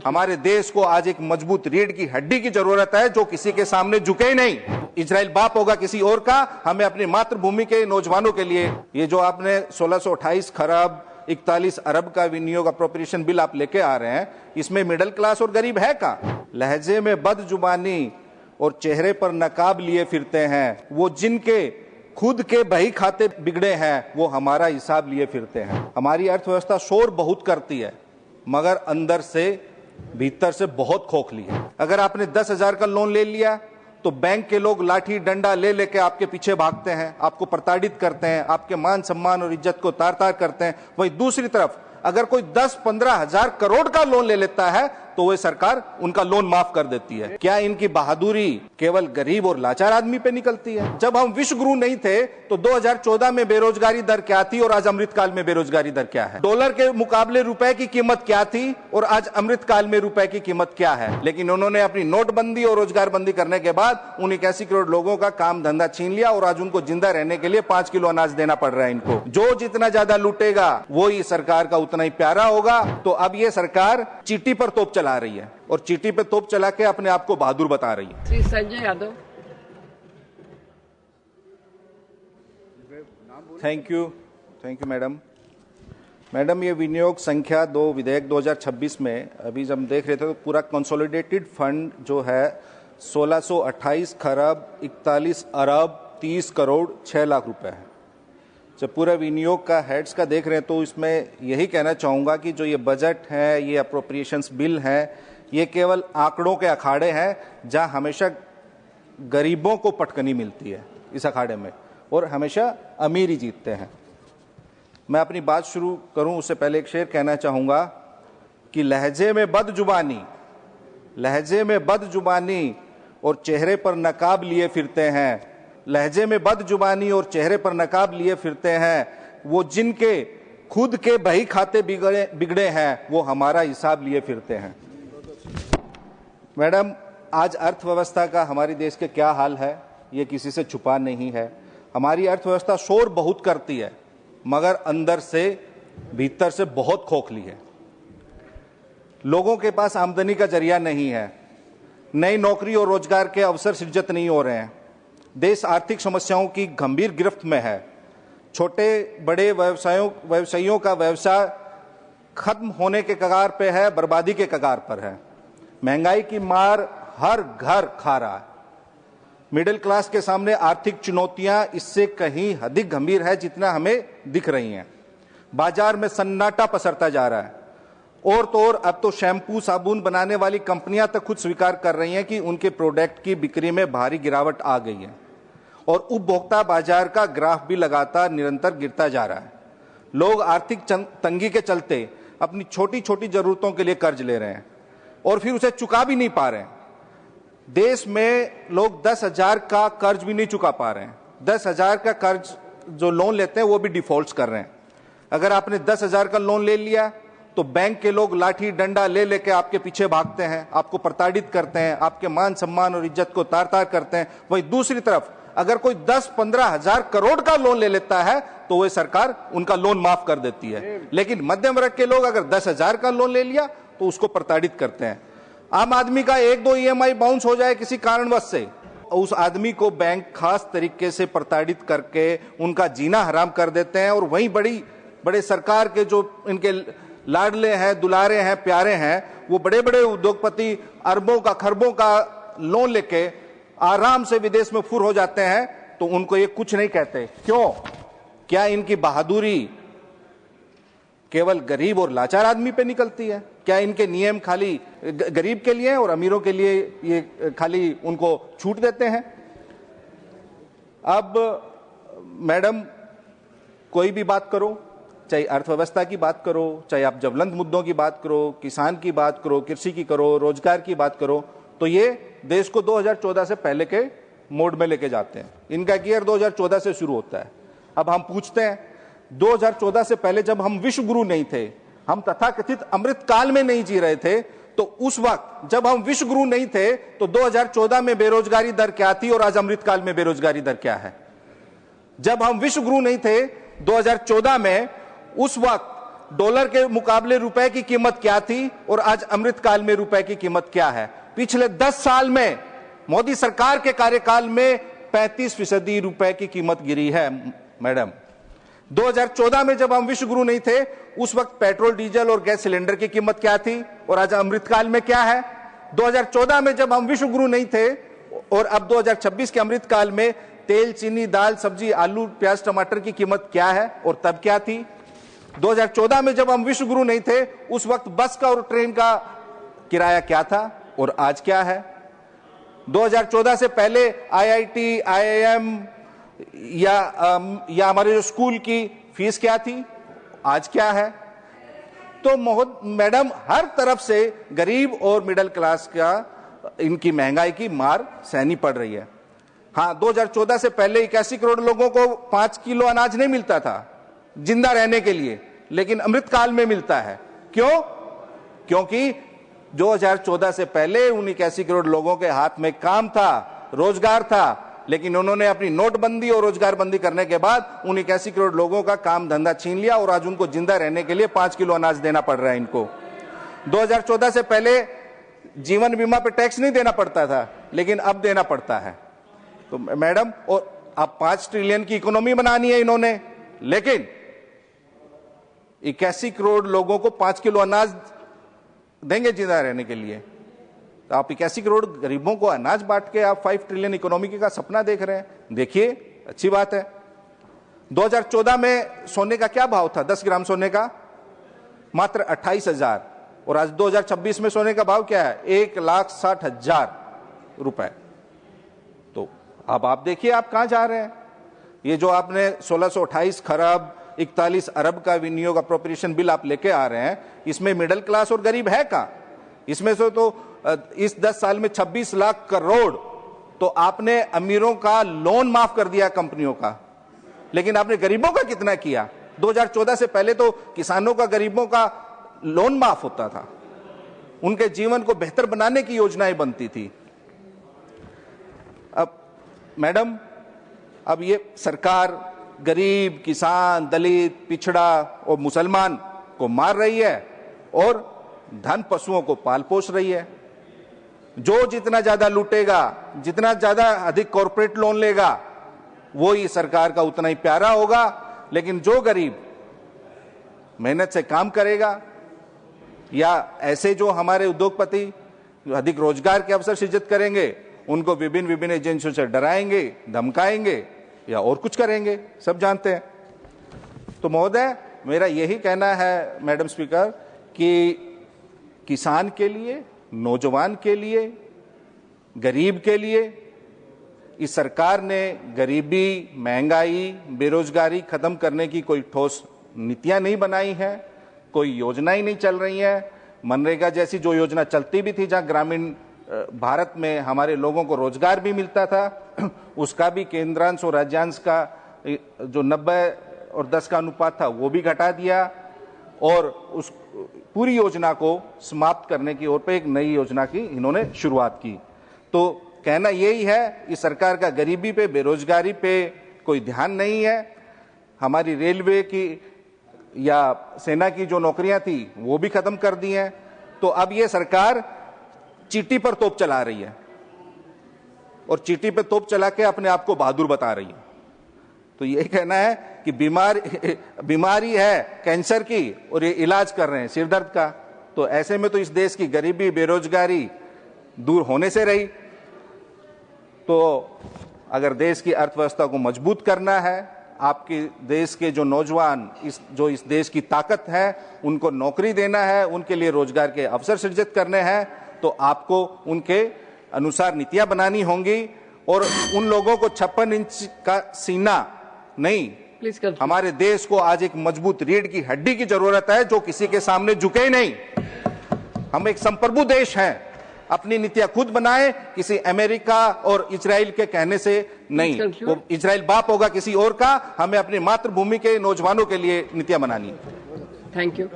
हमारे देश को आज एक मजबूत रीढ़ की हड्डी की जरूरत है जो किसी के सामने झुके ही नहीं। इजराइल बाप होगा किसी और का, हमें अपनी मातृभूमि के नौजवानों के लिए ये जो आपने 1628 खरब 41 अरब का विनियोग अप्रोप्रिएशन बिल आप लेके आ रहे हैं, इसमें मिडिल क्लास और गरीब है का? लहजे में बदजुबानी और चेहरे पर नकाब लिए फिरते हैं, वो जिनके खुद के बही खाते बिगड़े हैं वो हमारा हिसाब लिए फिरते हैं। हमारी अर्थव्यवस्था शोर बहुत करती है मगर अंदर से भीतर से बहुत खोखली है। अगर आपने 10,000 का लोन ले लिया तो बैंक के लोग लाठी डंडा ले लेके आपके पीछे भागते हैं, आपको प्रताड़ित करते हैं, आपके मान सम्मान और इज्जत को तार तार करते हैं। वहीं दूसरी तरफ अगर कोई 10-15 हजार करोड़ का लोन ले लेता है तो वह सरकार उनका लोन माफ कर देती है। क्या इनकी बहादुरी केवल गरीब और लाचार आदमी पे निकलती है? जब हम विश्व गुरु नहीं थे तो 2014 में बेरोजगारी दर क्या थी और आज अमृतकाल में बेरोजगारी दर क्या है? डॉलर के मुकाबले रुपए की कीमत क्या थी और आज अमृतकाल में रुपए की कीमत क्या है? लेकिन उन्होंने अपनी नोटबंदी और रोजगार बंदी करने के बाद उन 81 करोड़ लोगों का काम धंधा छीन लिया और आज उनको जिंदा रहने के लिए 5 किलो अनाज देना पड़ रहा है इनको। जो जितना ज्यादा लूटेगा वो ही सरकार का उतना ही प्यारा होगा। तो अब ये सरकार चीटी पर तोप चला रही है और चीटी पे तोप चला के अपने आप को बहादुर बता रही है। Shri Sanjay Yadav. Thank you madam ये विनियोग संख्या 2 विधेयक 2026 में अभी जब हम देख रहे थे तो पूरा कंसोलिडेटेड फंड जो है 1628 खरब 41 अरब 30 करोड़ 6 लाख रुपए है। जब पूरा विनियोग का हेड्स का देख रहे हैं तो इसमें यही कहना चाहूँगा कि जो ये बजट है, ये अप्रोप्रिएशंस बिल है, ये केवल आंकड़ों के अखाड़े हैं जहाँ हमेशा गरीबों को पटकनी मिलती है इस अखाड़े में और हमेशा अमीर ही जीतते हैं। मैं अपनी बात शुरू करूं उससे पहले एक शेर कहना चाहूँगा कि लहजे में बदजुबानी और चेहरे पर नकाब लिए फिरते हैं, लहजे में बदजुबानी और चेहरे पर नकाब लिए फिरते हैं, वो जिनके खुद के बही खाते बिगड़े हैं वो हमारा हिसाब लिए फिरते हैं। मैडम आज अर्थव्यवस्था का हमारे देश के क्या हाल है ये किसी से छुपा नहीं है। हमारी अर्थव्यवस्था शोर बहुत करती है मगर अंदर से भीतर से बहुत खोखली है। लोगों के पास आमदनी का जरिया नहीं है, नई नौकरी और रोजगार के अवसर सृजित नहीं हो रहे हैं, देश आर्थिक समस्याओं की गंभीर गिरफ्त में है, छोटे बड़े व्यवसायियों का व्यवसाय खत्म होने के कगार पे है, बर्बादी के कगार पर है, महंगाई की मार हर घर खा रहा है। मिडिल क्लास के सामने आर्थिक चुनौतियां इससे कहीं अधिक गंभीर है जितना हमें दिख रही हैं। बाजार में सन्नाटा पसरता जा रहा है और तो और अब तो शैम्पू साबुन बनाने वाली कंपनियां तक खुद स्वीकार कर रही हैं कि उनके प्रोडक्ट की बिक्री में भारी गिरावट आ गई है और उपभोक्ता बाजार का ग्राफ भी लगातार निरंतर गिरता जा रहा है। लोग आर्थिक तंगी के चलते अपनी छोटी छोटी जरूरतों के लिए कर्ज ले रहे हैं और फिर उसे चुका भी नहीं पा रहे हैं। देश में लोग 10,000 का कर्ज भी नहीं चुका पा रहे हैं। 10,000 का कर्ज जो लोन लेते हैं वो भी डिफॉल्ट कर रहे हैं। अगर आपने 10,000 का लोन ले लिया तो बैंक के लोग लाठी डंडा ले लेके आपके पीछे भागते हैं, आपको प्रताड़ित करते हैं, आपके मान सम्मान और इज्जत को तार तार करते हैं। वहीं दूसरी तरफ अगर कोई 10-15 हजार करोड़ का लोन ले लेता है तो वह सरकार उनका लोन माफ कर देती है। लेकिन मध्यम वर्ग के लोग अगर 10,000 का लोन ले लिया तो उसको प्रताड़ित करते हैं। आम आदमी का 1-2 EMI बाउंस हो जाए किसी कारणवश से, उस आदमी को बैंक खास तरीके से प्रताड़ित करके उनका जीना हराम कर देते हैं और वहीं बड़े सरकार के जो इनके लाडले हैं, दुलारे हैं, प्यारे हैं, वो बड़े बड़े उद्योगपति अरबों का खरबों का लोन लेके आराम से विदेश में फुर हो जाते हैं तो उनको ये कुछ नहीं कहते। क्यों? क्या इनकी बहादुरी केवल गरीब और लाचार आदमी पे निकलती है? क्या इनके नियम खाली गरीब के लिए और अमीरों के लिए ये खाली उनको छूट देते हैं? अब मैडम कोई भी बात करो, चाहे अर्थव्यवस्था की बात करो, चाहे आप ज्वलंत मुद्दों की बात करो, किसान की बात करो, कृषि की करो, रोजगार की बात करो, तो ये देश को 2014 से पहले के मोड में लेके जाते हैं। इनका गियर 2014 से शुरू होता है। अब हम पूछते हैं 2014 से पहले जब हम विश्व गुरु नहीं थे, हम तथाकथित अमृत काल में नहीं जी रहे थे, तो उस वक्त जब हम विश्व गुरु नहीं थे तो 2014 में बेरोजगारी दर क्या थी और आज अमृत काल में बेरोजगारी दर क्या है? जब हम विश्व गुरु नहीं थे 2014 में, उस वक्त डॉलर के मुकाबले रुपए की कीमत क्या थी और आज अमृतकाल में रुपए की कीमत क्या है। पिछले 10 साल में मोदी सरकार के कार्यकाल में 35% रुपए की कीमत गिरी है। मैडम, 2014 में जब हम विश्व गुरु नहीं थे, उस वक्त पेट्रोल, डीजल और गैस सिलेंडर की कीमत क्या थी और आज अमृतकाल में क्या है। 2014 में जब हम विश्व गुरु नहीं थे और अब 2026 के अमृतकाल में तेल, चीनी, दाल, सब्जी, आलू, प्याज, टमाटर की कीमत क्या है और तब क्या थी। 2014 में जब हम विश्व गुरु नहीं थे, उस वक्त बस का और ट्रेन का किराया क्या था और आज क्या है। 2014 से पहले आईआईटी, आईआईएम या हमारे जो स्कूल की फीस क्या थी, आज क्या है। तो मैडम, हर तरफ से गरीब और मिडिल क्लास का इनकी महंगाई की मार सहनी पड़ रही है। हाँ, 2014 से पहले 81 करोड़ लोगों को 5 किलो अनाज नहीं मिलता था जिंदा रहने के लिए, लेकिन अमृतकाल में मिलता है। क्यों? क्योंकि 2014 से पहले उन 81 करोड़ लोगों के हाथ में काम था, रोजगार था, लेकिन उन्होंने अपनी नोटबंदी और रोजगार बंदी करने के बाद उन 81 करोड़ लोगों का काम धंधा छीन लिया और आज उनको जिंदा रहने के लिए 5 किलो अनाज देना पड़ रहा है इनको। 2014 से पहले जीवन बीमा पे टैक्स नहीं देना पड़ता था, लेकिन अब देना पड़ता है। तो मैडम, और अब 5 ट्रिलियन की इकोनॉमी बनानी है इन्होंने, लेकिन 81 करोड़ लोगों को 5 किलो अनाज देंगे जिंदा रहने के लिए। तो आप 81 करोड़ गरीबों को अनाज बांट के आप 5 ट्रिलियन इकोनॉमी का सपना देख रहे हैं। देखिए, अच्छी बात है। 2014 में सोने का क्या भाव था? 10 ग्राम सोने का मात्र 28,000, और आज 2026 में सोने का भाव क्या है? 1,60,000 रुपए। तो अब आप देखिए आप कहां जा रहे हैं। ये जो आपने 1628 खरब 41 अरब का विनियोग अप्रोप्रिएशन बिल आप लेके आ रहे हैं, इसमें मिडिल क्लास और गरीब है कहां? इसमें से तो इस 10 साल में 26 लाख करोड़ तो आपने अमीरों का लोन माफ कर दिया कंपनियों का, लेकिन आपने गरीबों का कितना किया? 2014 से पहले तो किसानों का, गरीबों का लोन माफ होता था, उनके जीवन को बेहतर बनाने की योजनाएं बनती थी। अब मैडम, अब ये सरकार गरीब, किसान, दलित, पिछड़ा और मुसलमान को मार रही है और धन पशुओं को पाल पोष रही है। जो जितना ज्यादा लूटेगा, जितना ज्यादा अधिक कॉर्पोरेट लोन लेगा, वो ही सरकार का उतना ही प्यारा होगा। लेकिन जो गरीब मेहनत से काम करेगा या ऐसे जो हमारे उद्योगपति जो अधिक रोजगार के अवसर सृजित करेंगे, उनको विभिन्न एजेंसियों से डराएंगे, धमकाएंगे या और कुछ करेंगे, सब जानते हैं। तो महोदय, मेरा यही कहना है मैडम स्पीकर कि किसान के लिए, नौजवान के लिए, गरीब के लिए इस सरकार ने गरीबी, महंगाई, बेरोजगारी खत्म करने की कोई ठोस नीतियां नहीं बनाई है, कोई योजनाएं नहीं चल रही है। मनरेगा जैसी जो योजना चलती भी थी, जहां ग्रामीण भारत में हमारे लोगों को रोजगार भी मिलता था, उसका भी केंद्रांश और राज्यांश का जो 90 और 10 का अनुपात था वो भी घटा दिया और उस पूरी योजना को समाप्त करने की ओर पे एक नई योजना की इन्होंने शुरुआत की। तो कहना यही है, इस सरकार का गरीबी पे, बेरोजगारी पे कोई ध्यान नहीं है। हमारी रेलवे की या सेना की जो नौकरियां थी वो भी खत्म कर दी हैं। तो अब ये सरकार चीटी पर तोप चला रही है और चीटी पे तोप चला के अपने आप को बहादुर बता रही है। तो ये कहना है कि बीमारी है कैंसर की और ये इलाज कर रहे हैं सिर दर्द का। तो ऐसे में तो इस देश की गरीबी, बेरोजगारी दूर होने से रही। तो अगर देश की अर्थव्यवस्था को मजबूत करना है, आपके देश के जो नौजवान, इस देश की ताकत है, उनको नौकरी देना है, उनके लिए रोजगार के अवसर सृजित करने हैं, तो आपको उनके अनुसार नीतियां बनानी होंगी। और उन लोगों को 56 इंच का सीना नहीं, हमारे देश को आज एक मजबूत रीढ़ की हड्डी की जरूरत है जो किसी के सामने झुके नहीं। हम एक संप्रभु देश हैं, अपनी नीतियां खुद बनाएं, किसी अमेरिका और इजराइल के कहने से नहीं। वो इजराइल बाप होगा किसी और का, हमें अपनी मातृभूमि के नौजवानों के लिए नीतियां बनानी है। Thank you.